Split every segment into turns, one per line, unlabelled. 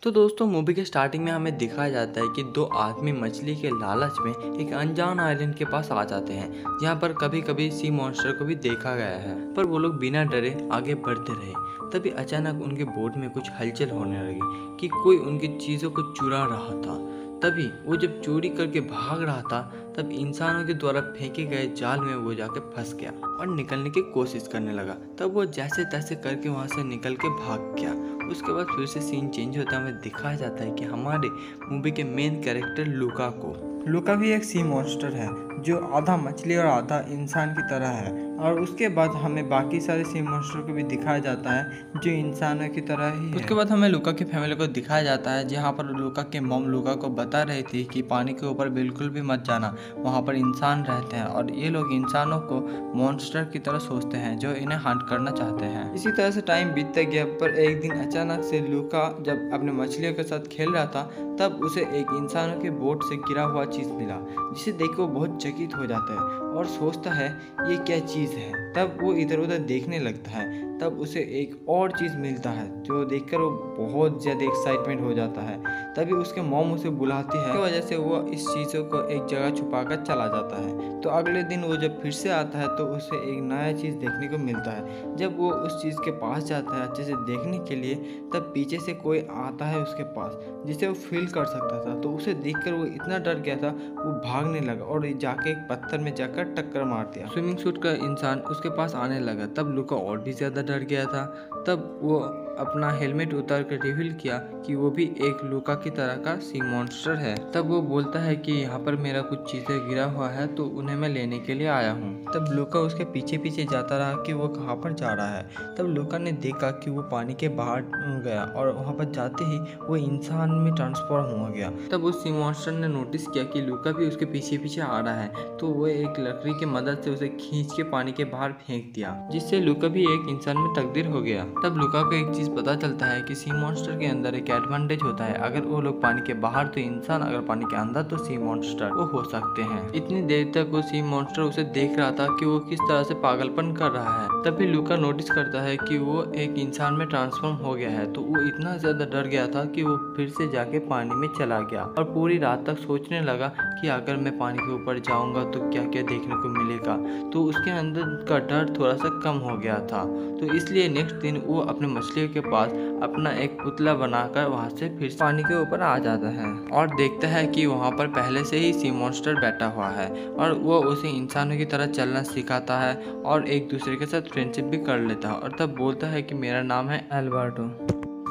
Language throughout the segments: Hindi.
तो दोस्तों मूवी के स्टार्टिंग में हमें दिखाया जाता है कि दो आदमी मछली के लालच में एक अनजान आइलैंड के पास आ जाते हैं जहाँ पर कभी कभी सी मॉन्स्टर को भी देखा गया है, पर वो लोग बिना डरे आगे बढ़ते रहे। तभी अचानक उनके बोट में कुछ हलचल होने लगी कि कोई उनकी चीज़ों को चुरा रहा था। तभी वो जब चोरी करके भाग रहा था तब इंसानों के द्वारा फेंके गए जाल में वो जाके फंस गया और निकलने की कोशिश करने लगा। तब वो जैसे तैसे करके वहाँ से निकल के भाग गया। उसके बाद फिर से सीन चेंज होता है, हमें दिखाया जाता है कि हमारे मूवी के मेन कैरेक्टर लूका
भी एक सी मॉन्स्टर है जो आधा मछली और आधा इंसान की तरह है। और उसके बाद हमें बाकी सारे सी मॉन्स्टर को भी दिखाया जाता है जो इंसानों की तरह ही है।
उसके बाद हमें लूका की फैमिली को दिखाया जाता है जहाँ पर लूका के मॉम लूका को बता रही थी कि पानी के ऊपर बिल्कुल भी मत जाना, वहाँ पर इंसान रहते हैं और ये लोग इंसानों को मॉन्स्टर की तरह सोचते हैं जो इन्हें हंट करना चाहते हैं।
इसी तरह से टाइम बीतता गया, पर एक दिन अचानक से लूका जब अपने मछलियों के साथ खेल रहा था तब उसे एक इंसानों के बोट से गिरा हुआ चीज़ मिला, जिसे देख वो बहुत चकित हो जाता है और सोचता है ये क्या चीज़ है। तब वो इधर उधर देखने लगता है, तब उसे एक और चीज़ मिलता है जो देखकर वो बहुत ज़्यादा एक्साइटमेंट हो जाता है। तभी उसके मॉम उसे बुलाती है, इसकी वजह से वो इस चीज़ों को एक जगह छुपा कर चला जाता है। तो अगले दिन वो जब फिर से आता है तो उसे एक नया चीज़ देखने को मिलता है। जब वो उस चीज़ के पास जाता है अच्छे से देखने के लिए, तब पीछे से कोई आता है उसके पास जिसे वो फील कर सकता था। तो उसे देखकर वो इतना डर गया था, वो भागने लगा और जाके एक पत्थर में जाकर टक्कर मार दिया।
स्विमिंग सूट का इंसान उसके पास आने लगा, तब लूका और भी ज़्यादा डर गया था। तब वो अपना हेलमेट उतार कर रिवील किया कि वो भी एक लूका की तरह का सी मॉन्स्टर है। तब वो बोलता है कि यहाँ पर मेरा कुछ चीज़ें गिरा हुआ है तो उन्हें मैं लेने के लिए आया हूँ।
तब लूका उसके पीछे पीछे जाता रहा कि वो कहाँ पर जा रहा है। तब लूका ने देखा कि वो पानी के बाहर गया और वहाँ पर जाते ही वो इंसान में ट्रांसफॉर्म हो गया।
तब उस सी मॉन्स्टर ने नोटिस किया कि लूका भी उसके पीछे पीछे आ रहा है, तो वो एक लकड़ी की मदद से उसे खींच के पानी के बाहर फेंक दिया, जिससे लूका भी एक इंसान में तब्दील हो गया। तब लूका को एक चीज पता चलता है कि सी मॉन्स्टर के अंदर एक एडवांटेज होता है, अगर वो लोग पानी के बाहर तो इंसान, अगर पानी के अंदर तो सी मॉन्स्टर वो हो सकते हैं। इतनी देर तक वो सी मॉन्स्टर उसे देख रहा था कि वो किस तरह से पागलपन कर रहा है। तभी लूका नोटिस करता है कि वो एक इंसान में ट्रांसफॉर्म हो गया है, तो वो इतना ज्यादा डर गया था कि वो फिर से जाके पानी में चला गया और पूरी रात तक सोचने लगा कि अगर मैं पानी के ऊपर जाऊंगा तो क्या क्या देखने को मिलेगा। तो उसके अंदर का डर थोड़ा सा कम हो गया था, तो इसलिए नेक्स्ट दिन वो अपने मछलियों के पास अपना एक पुतला बनाकर वहां से फिर पानी के ऊपर आ जाता है और देखता है कि वहां पर पहले से ही सी मॉन्स्टर बैठा हुआ है और वो उसे इंसानों की तरह चलना सिखाता है और एक दूसरे के साथ फ्रेंडशिप भी कर लेता है। और तब बोलता है कि मेरा नाम है एल्बर्टो।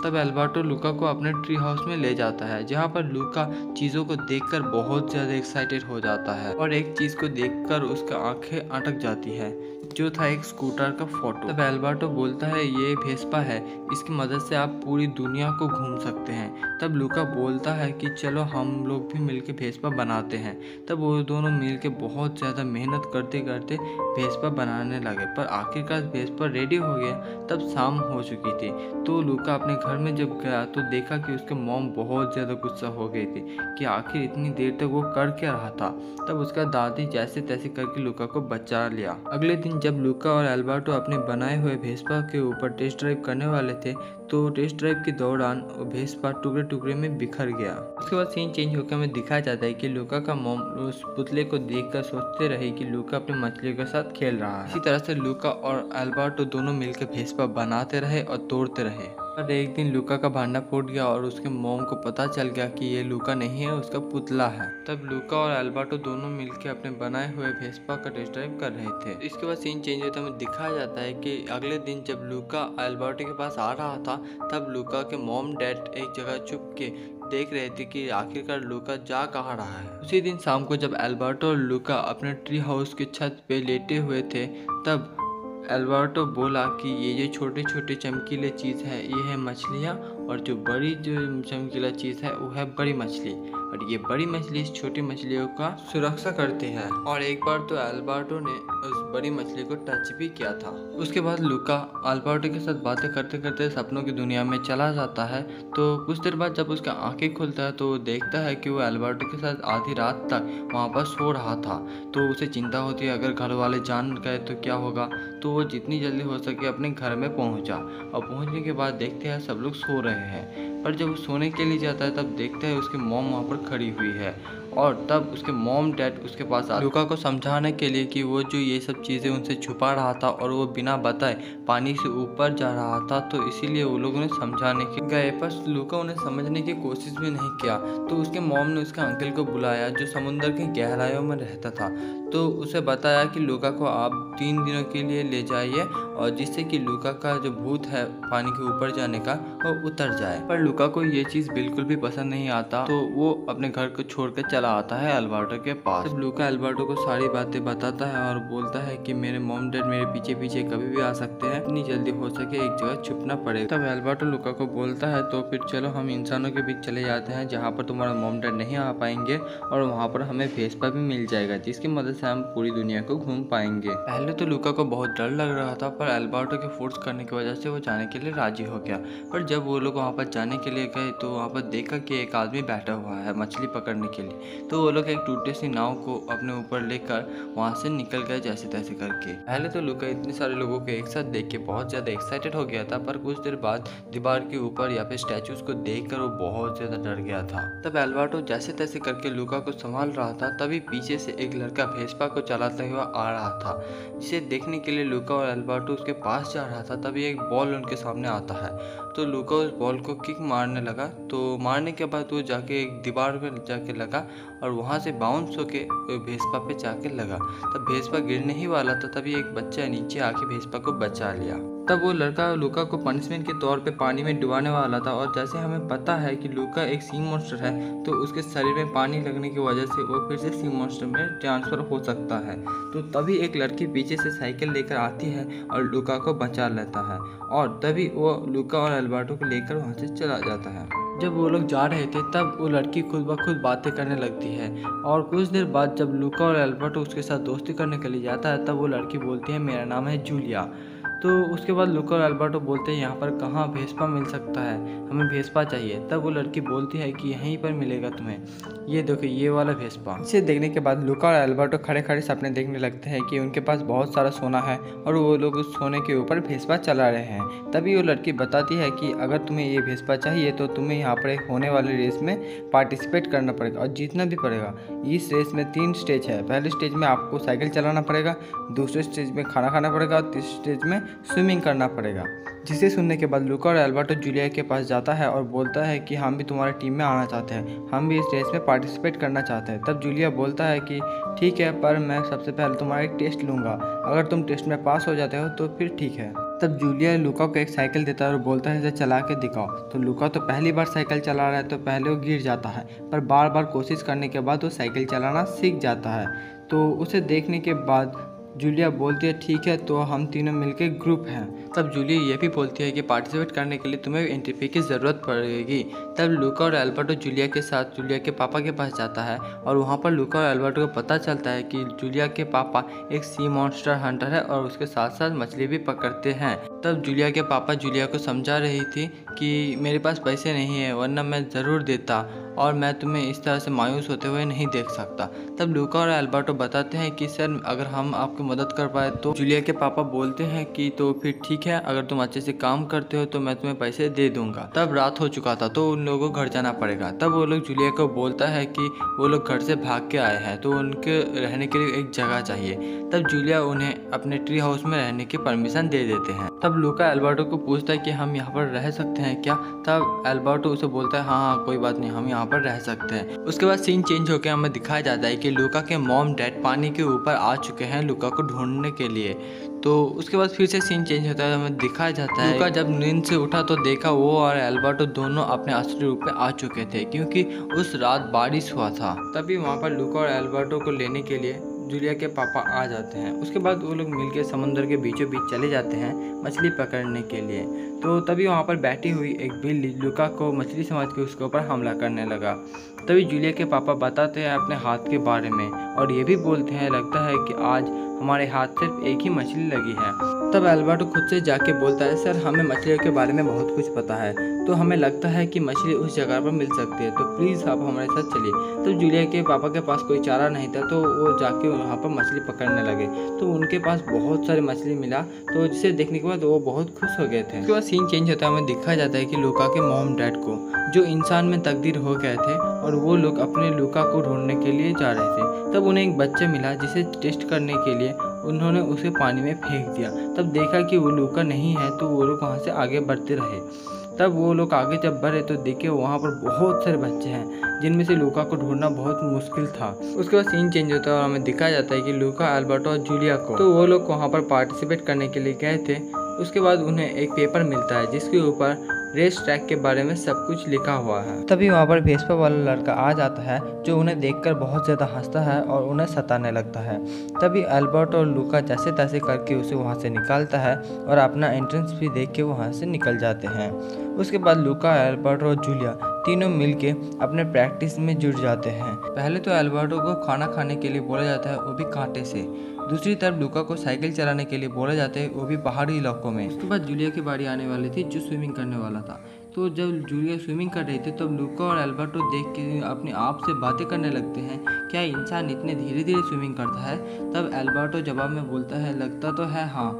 तब एल्बर्टो लूका को अपने ट्री हाउस में ले जाता है, जहाँ पर लूका चीज़ों को देखकर बहुत ज़्यादा एक्साइटेड हो जाता है और एक चीज़ को देखकर उसका आंखें अटक जाती है, जो था एक स्कूटर का फोटो। तब एल्बर्टो बोलता है ये वेस्पा है, इसकी मदद से आप पूरी दुनिया को घूम सकते हैं। तब लूका बोलता है कि चलो हम लोग भी मिलके वेस्पा बनाते हैं। तब वो दोनों मिलके बहुत ज़्यादा मेहनत करते करते वेस्पा बनाने लगे, पर आखिरकार वेस्पा रेडी हो गया। तब शाम हो चुकी थी, तो लूका अपने घर में जब गया तो देखा कि उसके मॉम बहुत ज़्यादा गुस्सा हो गई थी कि आखिर इतनी देर तक वो कर क्या रहा था। तब उसका दादी जैसे तैसे करके लूका को बचा लिया। अगले दिन जब लूका और एल्बर्टो अपने बनाए हुए वेस्पा के ऊपर टेस्ट ड्राइव करने वाले थे, तो टेस्ट ड्राइव के दौरान वेस्पा टुकड़े टुकड़े में बिखर गया। उसके बाद सीन चेंज होकर हमें दिखाया जाता है कि लूका का मॉम उस पुतले को देखकर सोचते रहे कि लूका अपनी मछलियों के साथ खेल रहा है। इसी तरह से लूका और एल्बर्टो दोनों मिलकर वेस्पा बनाते रहे और तोड़ते रहे। पर एक दिन लूका का भांडा फूट गया और उसके मॉम को पता चल गया कि ये लूका नहीं है, उसका पुतला है। तब लूका और एल्बर्टो दोनों मिलकर अपने बनाए हुए वेस्पा का टेस्ट ड्राइव कर रहे थे। इसके बाद सीन चेंज होता हमें दिखाया जाता है कि अगले दिन जब लूका एल्बर्टो के पास आ रहा था, तब लूका के मॉम डैड एक जगह छुप के देख रहे थे कि आखिरकार लूका जा कहाँ रहा है। उसी दिन शाम को जब एल्बर्टो और लूका अपने ट्री हाउस के छत पे लेटे हुए थे, तब एल्बर्टो बोला कि ये जो छोटे छोटे चमकीले चीज़ है ये है मछलियाँ, और जो बड़ी जो चमकीला चीज़ है वो है बड़ी मछली। और ये बड़ी मछली इस छोटी मछलियों का सुरक्षा करती है। और एक बार तो अल्बर्टो ने उस बड़ी मछली को टच भी किया था। उसके बाद लूका अल्बर्टो के साथ बातें करते करते सपनों की दुनिया में चला जाता है। तो कुछ देर बाद जब उसका आंखें खुलता है तो वो देखता है कि वो अल्बर्टो के साथ आधी रात तक वहाँ पर सो रहा था। तो उसे चिंता होती है अगर घर वाले जान गए तो क्या होगा। तो वो जितनी जल्दी हो सके अपने घर में पहुंचा और पहुंचने के बाद देखते हैं सब लोग सो रहे हैं। पर जब वो सोने के लिए जाता है तब देखता है उसकी मॉम वहाँ पर खड़ी हुई है और तब उसके मॉम डैड उसके पास लूका को समझाने के लिए कि वो जो ये सब चीज़ें उनसे छुपा रहा था और वो बिना बताए पानी से ऊपर जा रहा था, तो इसीलिए वो लोग उन्हें समझाने के गए पर लूका उन्हें समझने की कोशिश भी नहीं किया। तो उसके मॉम ने उसके अंकल को बुलाया जो समुद्र की गहराइयों में रहता था। तो उसे बताया कि लूका को आप 3 दिनों के लिए ले जाइए और जिससे कि लूका का जो भूत है पानी के ऊपर जाने का वो उतर जाए। पर लूका को ये चीज़ बिल्कुल भी पसंद नहीं आता, तो वो अपने घर को छोड़कर चला आता है अल्बर्टो के पास। तब लूका अल्बर्टो को सारी बातें बताता है और बोलता है कि मेरे मॉम डैड मेरे पीछे पीछे कभी भी आ सकते हैं, इतनी जल्दी हो सके एक जगह छुपना पड़ेगा। तब अल्बर्टो लूका को बोलता है तो फिर चलो हम इंसानों के बीच चले जाते हैं जहाँ पर तुम्हारा मॉम डैड नहीं आ पाएंगे और वहाँ पर हमें वेस्पा भी मिल जाएगा जिसकी मदद से हम पूरी दुनिया को घूम पाएंगे। पहले तो लूका को बहुत डर लग रहा था पर अल्बर्टो के फोर्स करने की वजह से वो जाने के लिए राजी हो गया। पर जब वो लोग वहाँ पर जाने के लिए गए तो वहाँ पर देखा कि एक आदमी बैठा हुआ है मछली पकड़ने के लिए। तो वो लोग एक टूटी सी नाव को अपने ऊपर लेकर वहाँ से निकल गए जैसे तैसे करके। पहले तो लूका इतने सारे लोगों को एक साथ देख के बहुत ज़्यादा एक्साइटेड हो गया था, पर कुछ देर बाद दीवार के ऊपर या फिर स्टैचूज को देखकर वो बहुत ज़्यादा डर गया था। तब अल्बर्टो जैसे तैसे करके लूका को संभाल रहा था, तभी पीछे से एक लड़का वेस्पा को चलाता हुआ आ रहा था जिसे देखने के लिए लूका और अल्बर्टो उसके पास जा रहा था। तभी एक बॉल उनके सामने आता है तो लूका उस बॉल को किक मारने लगा। तो मारने के बाद वो जाके एक दीवार पे जाके लगा और वहाँ से बाउंस होके वेस्पा पे जाके लगा। तब वेस्पा गिरने ही वाला था, तभी एक बच्चा नीचे आके वेस्पा को बचा लिया। तब वो लड़का लूका को पनिशमेंट के तौर पे पानी में डुबाने वाला था और जैसे हमें पता है कि लूका एक सी मॉन्स्टर है तो उसके शरीर में पानी लगने की वजह से वो फिर से सी मॉन्स्टर में ट्रांसफर हो सकता है। तो तभी एक लड़की पीछे से साइकिल लेकर आती है और लूका को बचा लेता है और तभी वो लूका और अल्बर्टो को लेकर वहाँ से चला जाता है। जब वो लोग जा रहे थे तब वो लड़की खुद ब खुद बातें करने लगती है और कुछ देर बाद जब लूका और अल्बर्टो उसके साथ दोस्ती करने के लिए जाता है तब वो लड़की बोलती है मेरा नाम है जूलिया। तो उसके बाद लूका और अल्बर्टो बोलते हैं यहाँ पर कहाँ वेस्पा मिल सकता है, हमें वेस्पा चाहिए। तब वो लड़की बोलती है कि यहीं पर मिलेगा तुम्हें, ये देखो ये वाला वेस्पा। इसे देखने के बाद लूका और अल्बर्टो खड़े खड़े सपने देखने लगते हैं कि उनके पास बहुत सारा सोना है और वो लोग उस सोने के ऊपर वेस्पा चला रहे हैं। तभी वो लड़की बताती है कि अगर तुम्हें ये वेस्पा चाहिए तो तुम्हें यहाँ पर होने वाले रेस में पार्टिसिपेट करना पड़ेगा और जीतना भी पड़ेगा। इस रेस में 3 स्टेज है। पहले स्टेज में आपको साइकिल चलाना पड़ेगा, दूसरे स्टेज में खाना खाना पड़ेगा और तीसरे स्टेज में स्विमिंग करना पड़ेगा। जिसे सुनने के बाद लूका और अल्बर्टो जूलिया के पास जाता है और बोलता है कि हम भी तुम्हारी टीम में आना चाहते हैं, हम भी इस रेस में पार्टिसिपेट करना चाहते हैं। तब जूलिया बोलता है कि ठीक है, पर मैं सबसे पहले तुम्हारा एक टेस्ट लूँगा, अगर तुम टेस्ट में पास हो जाते हो तो फिर ठीक है। तब जूलिया लूका को एक साइकिल देता है और बोलता है इसे चला के दिखाओ। तो लूका तो पहली बार साइकिल चला रहा है तो पहले वो गिर जाता है, पर बार बार कोशिश करने के बाद वो साइकिल चलाना सीख जाता है। तो उसे देखने के बाद जूलिया बोलती है ठीक है, तो हम तीनों मिलकर ग्रुप हैं। तब जूलिया ये भी बोलती है कि पार्टिसिपेट करने के लिए तुम्हें एंट्री फी की ज़रूरत पड़ेगी। तब लूका और अल्बर्टो जूलिया के साथ जूलिया के पापा के पास जाता है और वहाँ पर लूका और अल्बर्टो को पता चलता है कि जूलिया के पापा एक सी मॉन्स्टर हंटर है और उसके साथ साथ मछली भी पकड़ते हैं। तब जूलिया के पापा जूलिया को समझा रही थी कि मेरे पास पैसे नहीं है वरना मैं ज़रूर देता और मैं तुम्हें इस तरह से मायूस होते हुए नहीं देख सकता। तब लूका और अल्बर्टो बताते हैं कि सर अगर हम आपकी मदद कर पाए तो जूलिया के पापा बोलते हैं कि तो फिर ठीक है, अगर तुम अच्छे से काम करते हो तो मैं तुम्हें पैसे दे दूंगा। तब रात हो चुका था तो उन लोगों को घर जाना पड़ेगा। तब वो लोग जूलिया को बोलता है कि वो लोग घर से भाग के आए हैं तो उनके रहने के लिए एक जगह चाहिए। तब जूलिया उन्हें अपने ट्री हाउस में रहने की परमिशन दे देते हैं। तब लूका अल्बर्टो को पूछता है कि हम यहाँ पर रह सकते हैं क्या। तब अल्बर्टो उसे बोलता है हाँ कोई बात नहीं, हम यहाँ पर रह सकते हैं। उसके बाद सीन चेंज होकर हमें दिखाया जाता है कि लूका के मॉम डैड पानी के ऊपर आ चुके हैं लूका को ढूंढने के लिए। तो उसके बाद फिर से सीन चेंज होता है, हमें दिखाया जाता है लूका जब नींद से उठा तो देखा वो और अल्बर्टो दोनों अपने असली रूप में आ चुके थे क्योंकि उस रात बारिश हुआ था। तभी वहाँ पर लूका और अल्बर्टो को लेने के लिए
जूलिया के पापा आ जाते हैं। उसके बाद वो लोग मिलकर समुद्र के बीचों बीच चले जाते हैं मछली पकड़ने के लिए। तो तभी वहाँ पर बैठी हुई एक बिल्ली लूका को मछली समझ के उसके ऊपर हमला करने लगा। तभी जूलिया के पापा बताते हैं अपने हाथ के बारे में और ये भी बोलते हैं लगता है कि आज हमारे हाथ सिर्फ एक ही मछली लगी है। तब एल्बर्टो खुद से जाके बोलता है, सर हमें मछलियों के बारे में बहुत कुछ पता है, तो हमें लगता है कि मछली उस जगह पर मिल सकती है, तो प्लीज़ आप हमारे साथ चलिए। तो जूलिया के पापा के पास कोई चारा नहीं था, तो वो जाके वहाँ पर मछली पकड़ने लगे। तो उनके पास बहुत सारी मछली मिला, तो जिसे देखने के बाद वो बहुत खुश हो गए थे। उसके बाद सीन चेंज होता है, हमें दिखाया जाता है कि लूका के मॉम डैड को जो इंसान में तकदीर हो गए थे और वो लोग अपने लूका को ढूंढने के लिए जा रहे थे। तब उन्हें एक बच्चा मिला जिसे टेस्ट करने के लिए उन्होंने उसे पानी में फेंक दिया। तब देखा कि वो लूका नहीं है, तो वो लोग वहाँ से आगे बढ़ते रहे। तब वो लोग आगे जब बढ़े तो देखे वहाँ पर बहुत सारे बच्चे हैं जिनमें से लूका को ढूंढना बहुत मुश्किल था। उसके बाद सीन चेंज होता है और हमें दिखाया जाता है कि लूका, एल्बर्टो और जूलिया को, तो वो लोग वहाँ पर पार्टिसिपेट करने के लिए गए थे। उसके बाद उन्हें एक पेपर मिलता है जिसके ऊपर रेस ट्रैक के बारे में सब कुछ लिखा हुआ है। तभी वहाँ पर वेस्पा वाला लड़का आ जाता है जो उन्हें देखकर बहुत ज़्यादा हंसता है और उन्हें सताने लगता है। तभी एल्बर्ट और लूका जैसे तैसे करके उसे वहाँ से निकालता है और अपना एंट्रेंस भी देख के वहाँ से निकल जाते हैं। उसके बाद लूका, एल्बर्ट और जूलिया तीनों मिलके अपने प्रैक्टिस में जुट जाते हैं। पहले तो एल्बर्टो को खाना खाने के लिए बोला जाता है, वो भी कांटे से। दूसरी तरफ लूका को साइकिल चलाने के लिए बोला जाता है, वो भी पहाड़ी इलाकों में। उसके बाद जूलिया की बारी आने वाली थी जो स्विमिंग करने वाला था। तो जब जूलिया स्विमिंग कर रही थी तब लूका और एल्बर्टो देख के अपने आप से बातें करने लगते हैं, क्या इंसान इतने धीरे धीरे स्विमिंग करता है? तब एल्बर्टो जवाब में बोलता है, लगता तो है हाँ।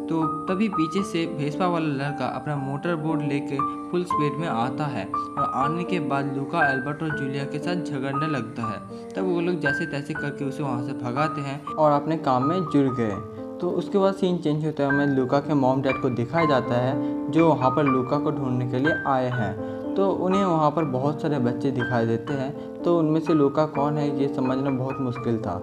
तो तभी पीछे से वेस्पा वाला लड़का अपना मोटर बोट लेके फुल स्पीड में आता है और आने के बाद लूका, एल्बर्ट और जूलिया के साथ झगड़ने लगता है। तब वो लोग जैसे तैसे करके उसे वहाँ से भगाते हैं और अपने काम में जुड़ गए। तो उसके बाद सीन चेंज होता है, हमें लूका के मॉम डैड को दिखाया जाता है जो वहाँ पर लूका को ढूंढने के लिए आए हैं। तो उन्हें वहाँ पर बहुत सारे बच्चे दिखाई देते हैं, तो उनमें से लूका कौन है ये समझना बहुत मुश्किल था।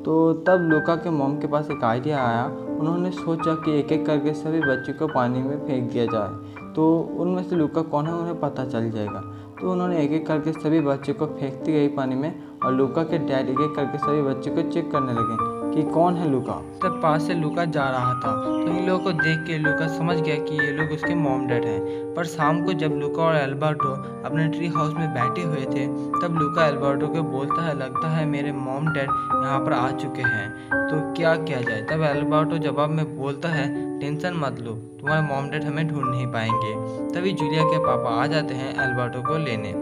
तो तब लूका के मॉम के पास एक आइडिया आया, उन्होंने सोचा कि एक एक करके सभी बच्चों को पानी में फेंक दिया जाए, तो उनमें से लूका कौन है उन्हें पता चल जाएगा। तो उन्होंने एक एक करके सभी बच्चों को फेंकती गई पानी में और लूका के डैड एक एक करके सभी बच्चों को चेक करने लगे कि कौन है लूका। तब पास से लूका जा रहा था, तो इन लोगों को देख के लूका समझ गया कि ये लोग उसके मॉम डैड हैं। पर शाम को जब लूका और एल्बर्टो अपने ट्री हाउस में बैठे हुए थे तब लूका एल्बर्टो को बोलता है, लगता है मेरे मॉम डैड यहाँ पर आ चुके हैं, तो क्या किया जाए? तब एल्बर्टो जवाब में बोलता है, टेंशन मत लो, तुम्हारे मॉम डैड हमें ढूंढ नहीं पाएंगे। तभी जूलिया के पापा आ जाते हैं एल्बर्टो को लेने।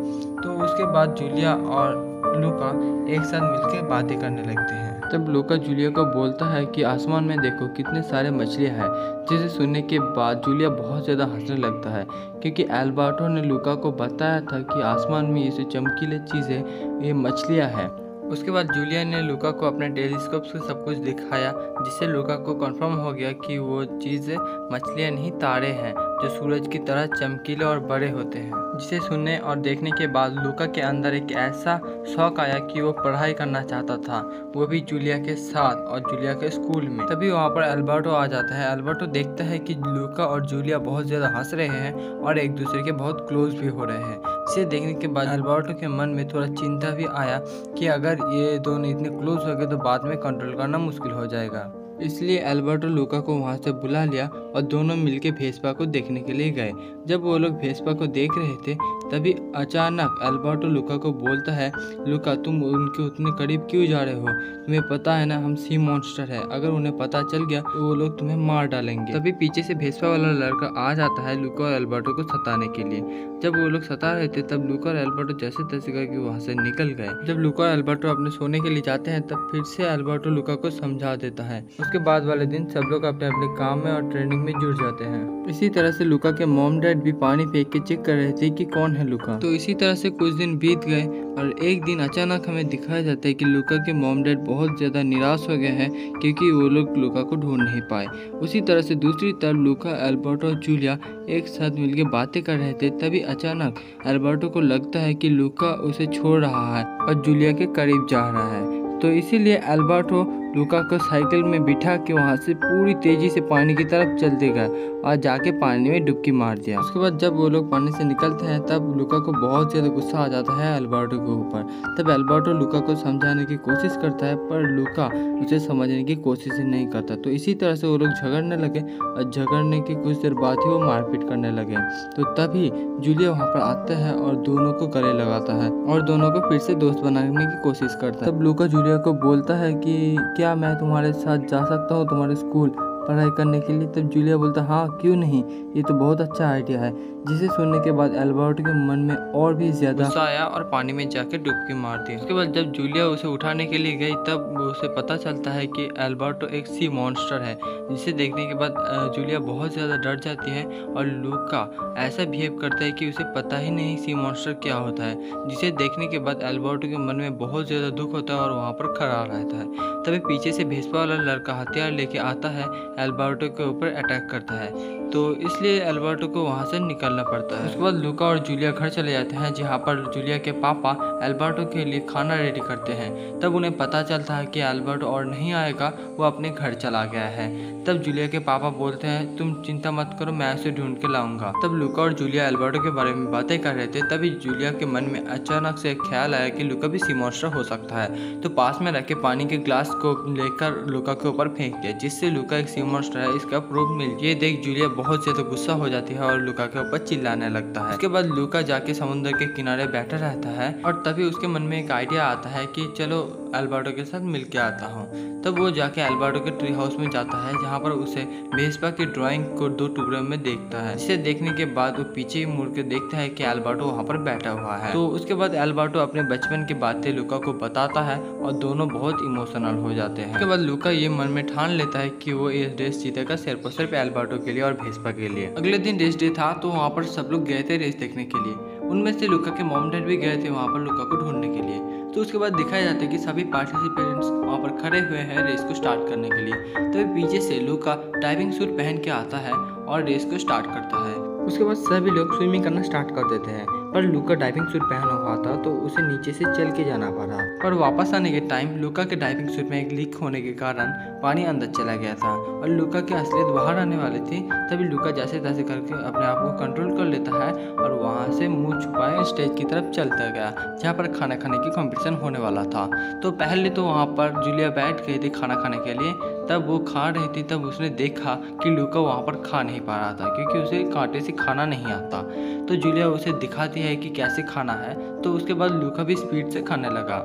तो उसके बाद जूलिया और लूका एक साथ मिलकर बातें करने लगते हैं। तब लूका जूलिया को बोलता है कि आसमान में देखो कितने सारे मछलियाँ हैं, जिसे सुनने के बाद जूलिया बहुत ज़्यादा हंसने लगता है क्योंकि एल्बर्टो ने लूका को बताया था कि आसमान में ये जो चमकीले चीज़ें ये मछलियाँ हैं। उसके बाद जूलिया ने लूका को अपने टेलीस्कोप से सब कुछ दिखाया, जिससे लूका को कंफर्म हो गया कि वो चीज़ें मछलियाँ नहीं, तारे हैं जो सूरज की तरह चमकीले और बड़े होते हैं। जिसे सुनने और देखने के बाद लूका के अंदर एक ऐसा शौक आया कि वो पढ़ाई करना चाहता था, वो भी जूलिया के साथ और जूलिया के स्कूल में। तभी वहाँ पर एल्बर्टो आ जाता है। एल्बर्टो देखता है कि लूका और जूलिया बहुत ज़्यादा हंस रहे हैं और एक दूसरे के बहुत क्लोज भी हो रहे हैं। इसे देखने के बाद एल्बर्टो के मन में थोड़ा चिंता भी आया कि अगर ये दोनों इतने क्लोज हो गए तो बाद में कंट्रोल करना मुश्किल हो जाएगा। इसलिए एल्बर्टो लूका को वहाँ से बुला लिया और दोनों मिलके वेस्पा को देखने के लिए गए। जब वो लोग वेस्पा को देख रहे थे तभी अचानक एल्बर्टो लूका को बोलता है, लूका तुम उनके उतने करीब क्यों जा रहे हो? तुम्हें पता है ना हम सी मॉन्स्टर है, अगर उन्हें पता चल गया तो वो लोग तुम्हें मार डालेंगे। तभी पीछे से वेस्पा वाला लड़का आ जाता है लूका और एल्बर्टो को सताने के लिए। जब वो लोग सता रहे थे तब लूका और एल्बर्टो जैसे तैसे करके वहाँ से निकल गए। जब लूका और एल्बर्टो अपने सोने के लिए जाते हैं तब फिर से एल्बर्टो लूका को समझा देता है। उसके बाद वाले दिन सब लोग अपने अपने काम में और ट्रेनिंग में जुट जाते हैं। इसी तरह से लूका के मॉम डैड भी पानी फेंक के चेक कर रहे थे कि कौन है लूका। तो इसी तरह से कुछ दिन बीत गए और एक दिन अचानक हमें दिखाया जाता है कि लूका के मॉम डैड बहुत ज़्यादा निराश हो गए हैं क्योंकि वो लोग लूका को ढूंढ नहीं पाए। उसी तरह से दूसरी तरफ लूका, एल्बर्टो और जूलिया एक साथ मिलकर बातें कर रहे थे। तभी अचानक एल्बर्टो को लगता है कि लूका उसे छोड़ रहा है और जूलिया के करीब जा रहा है, तो इसीलिए एल्बर्टो लूका को साइकिल में बिठा के वहाँ से पूरी तेजी से पानी की तरफ चलते गए और जाके पानी में डुबकी मार दिया। उसके बाद जब वो लोग पानी से निकलते हैं तब लूका को बहुत ज़्यादा गुस्सा आ जाता है अल्बर्टो के ऊपर। तब अल्बर्टो लूका को समझाने की कोशिश करता है पर लूका उसे समझने की कोशिश ही नहीं करता। तो इसी तरह से वो लोग झगड़ने लगे और झगड़ने की कुछ देर बाद ही वो मारपीट करने लगे। तो तभी जूलिया वहाँ पर आता है और दोनों को गले लगाता है और दोनों को फिर से दोस्त बनाने की कोशिश करता है। तब लूका जूलिया को बोलता है कि क्या मैं तुम्हारे साथ जा सकता हूँ तुम्हारे स्कूल पढ़ाई करने के लिए। तब जूलिया बोलता हाँ क्यों नहीं, ये तो बहुत अच्छा आइडिया है। जिसे सुनने के बाद अल्बर्टो के मन में और भी ज्यादा गुस्सा आया और पानी में जाकर डुबकी मार दी। उसके बाद जब जूलिया उसे उठाने के लिए गई तब उसे पता चलता है कि अल्बर्टो एक सी मॉन्स्टर है। जिसे देखने के बाद जूलिया बहुत ज़्यादा डर जाती है और लूका ऐसा बिहेव करता है कि उसे पता ही नहीं सी मॉन्स्टर क्या होता है। जिसे देखने के बाद अल्बर्टो के मन में बहुत ज़्यादा दुख होता है और वहाँ पर खड़ा रहता है। तभी पीछे से भेसपा वाला लड़का हथियार लेके आता है, अल्बर्टो के ऊपर अटैक करता है। तो इसलिए अल्बर्टो को वहाँ से निकलना पड़ता है। उसके बाद लूका और जूलिया घर चले जाते हैं जहाँ पर जूलिया के पापा अल्बर्टो के लिए खाना रेडी करते हैं। तब उन्हें पता चलता है कि अल्बर्टो और नहीं आएगा, वो अपने घर चला गया है। तब जूलिया के पापा बोलते हैं तुम चिंता मत करो, मैं उसे ढूंढ के लाऊंगा। तब लूका और जूलिया अल्बर्टो के बारे में बातें कर रहे थे। तभी जूलिया के मन में अचानक से एक ख्याल आया कि लूका भी सी मॉन्स्टर हो सकता है। तो पास में रखे पानी के ग्लास को लेकर लूका के ऊपर फेंक दिया, जिससे लूका एक सी मॉन्स्टर है इसका प्रूफ मिल गया। ये देख जूलिया बहुत ज्यादा गुस्सा हो जाती है और लूका के ऊपर चिल्लाने लगता है। उसके बाद लूका जाके समुद्र के किनारे बैठा रहता है और तभी उसके मन में एक आइडिया आता है कि चलो अल्बर्टो के साथ मिल के आता हूँ। तब वो जाके अल्बर्टो के ट्री हाउस में जाता है जहाँ पर उसे भेसपा की ड्राइंग को 2 टुकड़ों में देखता है। इसे देखने के बाद वो पीछे मुड़ के देखता है कि अल्बर्टो वहाँ पर बैठा हुआ है। तो उसके बाद अल्बर्टो अपने बचपन की बातें लूका को बताता है और दोनों बहुत इमोशनल हो जाते हैं। उसके बाद लूका ये मन में ठान लेता है कि वो ये रेस जीतेगा सिर्फ और सिर्फ अल्बर्टो के लिए और भेसपा के लिए। अगले दिन रेस डे था तो वहाँ पर सब लोग गए थे रेस देखने के लिए। उनमें से लूका के मॉम डैड भी गए थे वहाँ पर लूका को ढूंढने के लिए। तो उसके बाद दिखाया जाता है कि सभी पार्टिसिपेंट्स वहाँ पर खड़े हुए हैं रेस को स्टार्ट करने के लिए। तभी पीछे से लूका डाइविंग सूट पहन के आता है और रेस को स्टार्ट करता है। उसके बाद सभी लोग स्विमिंग करना स्टार्ट कर देते हैं पर लूका डाइविंग सूट पहना हुआ था तो उसे नीचे से चल के जाना पड़ा। पर वापस आने के टाइम लूका के डाइविंग सूट में एक लीक होने के कारण पानी अंदर चला गया था और लूका की असलियत बाहर आने वाली थी। तभी लूका जैसे तैसे करके अपने आप को कंट्रोल कर लेता है और वहाँ से मुंह छुपाए स्टेज की तरफ चलता गया जहाँ पर खाना खाने की कंपटीशन होने वाला था। तो पहले तो वहाँ पर जूलिया बैठ गई थी खाना खाने के लिए। तब वो खा रही थी तब उसने देखा कि लूका वहाँ पर खा नहीं पा रहा था क्योंकि उसे कांटे से खाना नहीं आता। तो जूलिया उसे दिखाती है कि कैसे खाना है। तो उसके बाद लूका भी स्पीड से खाने लगा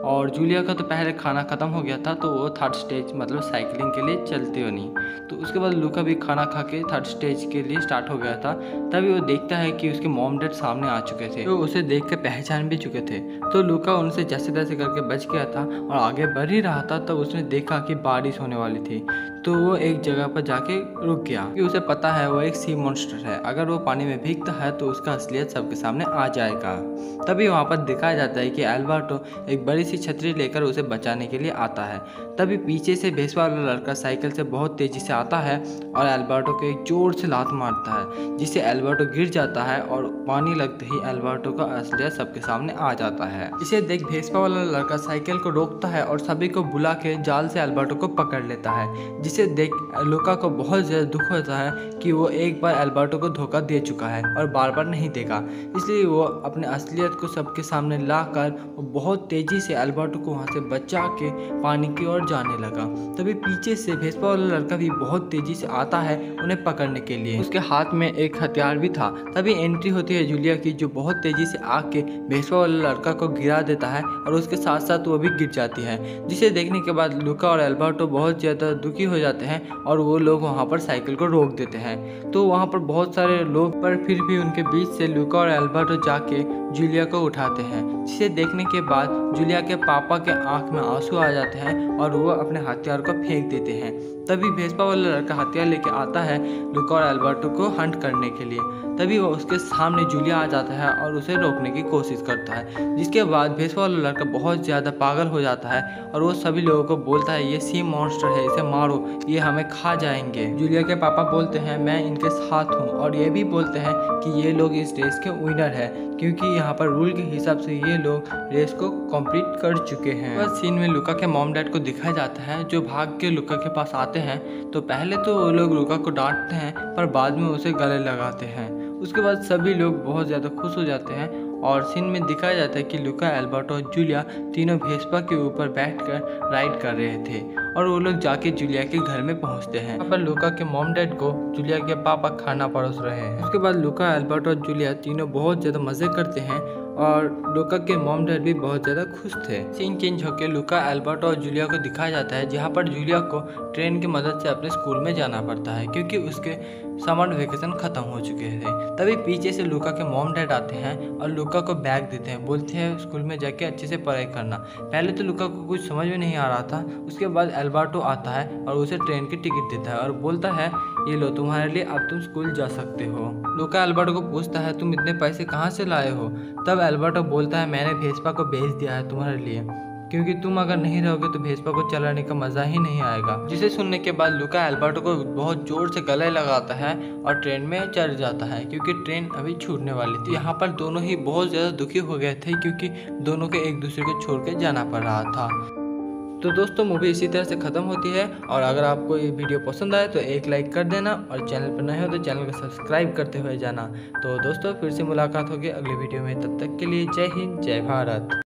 और जूलिया का तो पहले खाना ख़त्म हो गया था तो वो थर्ड स्टेज मतलब साइकिलिंग के लिए चलती हो नहीं। तो उसके बाद लूका भी खाना खा के थर्ड स्टेज के लिए स्टार्ट हो गया था। तभी वो देखता है कि उसके मॉम डैड सामने आ चुके थे तो उसे देख के पहचान भी चुके थे। तो लूका उनसे जैसे तैसे करके बच गया था और आगे बढ़ ही रहा था। तब उसने देखा कि बारिश होने वाली थी तो वो एक जगह पर जाके रुक गया क्योंकि उसे पता है वो एक सी मॉन्स्टर है। अगर वो पानी में भीगता है तो उसका असलियत सबके सामने आ जाएगा। तभी वहाँ पर दिखाया जाता है कि अल्बर्टो एक बड़ी सी छतरी लेकर उसे बचाने के लिए आता है। तभी पीछे से भेसपा वाला लड़का साइकिल से बहुत तेजी से आता है और अल्बर्टो को एक जोर से लात मारता है जिससे अल्बर्टो गिर जाता है और पानी लगते ही अल्बर्टो का असलियत सबके सामने आ जाता है। इसे देख भेसपा वाला लड़का साइकिल को रोकता है और सभी को बुला के जाल से अल्बर्टो को पकड़ लेता है। जिसे देख लूका को बहुत ज़्यादा दुख होता है कि वो एक बार अल्बर्टो को धोखा दे चुका है और बार बार नहीं देगा। इसलिए वो अपने असलियत को सबके सामने लाकर वो बहुत तेजी से अल्बर्टो को वहाँ से बचा के पानी की ओर जाने लगा। तभी पीछे से भेसपा वाला लड़का भी बहुत तेजी से आता है उन्हें पकड़ने के लिए। उसके हाथ में एक हथियार भी था। तभी एंट्री होती है जूलिया की जो बहुत तेजी से आके भेसपा वाला लड़का को गिरा देता है और उसके साथ साथ वो भी गिर जाती है। जिसे देखने के बाद लूका और अल्बर्टो बहुत ज़्यादा दुखी हो जाते हैं और वो लोग वहाँ पर साइकिल को रोक देते हैं। तो वहाँ पर बहुत सारे लोग पर फिर भी उनके बीच से लूका और अल्बर्टो जाके जूलिया को उठाते हैं। जिसे देखने के बाद जूलिया के पापा के आंख में आंसू आ जाते हैं और वो अपने हथियार को फेंक देते हैं। तभी भेसपा वाला लड़का हथियार लेके आता है लूका और अल्बर्टो को हंट करने के लिए। तभी वो उसके सामने जूलिया आ जाता है और उसे रोकने की कोशिश करता है। जिसके बाद भेसपा वाला लड़का बहुत ज़्यादा पागल हो जाता है और वो सभी लोगों को बोलता है ये सी मॉन्स्टर है, इसे मारो।
ये हमें खा जाएंगे। जूलिया के पापा बोलते हैं मैं इनके साथ हूँ, और ये भी बोलते हैं कि ये लोग इस रेस के विनर है, क्योंकि यहाँ पर रूल के हिसाब से ये लोग रेस को कंप्लीट कर चुके हैं। बस सीन में लुका के मॉम डैड को दिखाया जाता है, जो भाग के लुका के पास आते हैं। तो पहले तो वो लोग लुका को डांटते हैं, पर बाद में उसे गले लगाते हैं। उसके बाद सभी लोग बहुत ज़्यादा खुश हो जाते हैं, और सीन में दिखाया जाता है कि लुका, एल्बर्टो और जूलिया तीनों भेस्पा के ऊपर बैठकर राइड कर रहे थे, और वो लोग जाके जूलिया के घर में पहुंचते हैं। यहाँ पर लुका के मॉम डैड को जूलिया के पापा खाना परोस रहे हैं। उसके बाद लुका, एल्बर्टो और जूलिया तीनों बहुत ज़्यादा मज़े करते हैं, और लुका के मॉम डैड भी बहुत ज़्यादा खुश थे। सीन चेंज होकर लुका, एल्बर्टो और जूलिया को दिखाया जाता है, जहाँ पर जूलिया को ट्रेन की मदद से अपने स्कूल में जाना पड़ता है, क्योंकि उसके समर वेकेशन ख़त्म हो चुके थे। तभी पीछे से लुका के मॉम डैड आते हैं और लुका को बैग देते हैं, बोलते हैं स्कूल में जाके अच्छे से पढ़ाई करना। पहले तो लुका को कुछ समझ में नहीं आ रहा था। उसके बाद एल्बर्टो आता है और उसे ट्रेन की टिकट देता है, और बोलता है ये लो तुम्हारे लिए, अब तुम स्कूल जा सकते हो। लुका एल्बर्टो को पूछता है तुम इतने पैसे कहाँ से लाए हो? तब एल्बर्टो बोलता है मैंने भेस्पा को भेज दिया है तुम्हारे लिए, क्योंकि तुम अगर नहीं रहोगे तो भेस्पा को चलाने का मज़ा ही नहीं आएगा। जिसे सुनने के बाद लुका एल्बर्टो को बहुत जोर से गले लगाता है और ट्रेन में चढ़ जाता है, क्योंकि ट्रेन अभी छूटने वाली थी। यहाँ पर दोनों ही बहुत ज़्यादा दुखी हो गए थे, क्योंकि दोनों को एक दूसरे को छोड़ के जाना पड़ रहा था। तो दोस्तों मूवी इसी तरह से ख़त्म होती है, और अगर आपको ये वीडियो पसंद आए तो एक लाइक कर देना, और चैनल पर नए हो तो चैनल को सब्सक्राइब करते हुए जाना। तो दोस्तों फिर से मुलाकात होगी अगले वीडियो में, तब तक के लिए जय हिंद, जय भारत।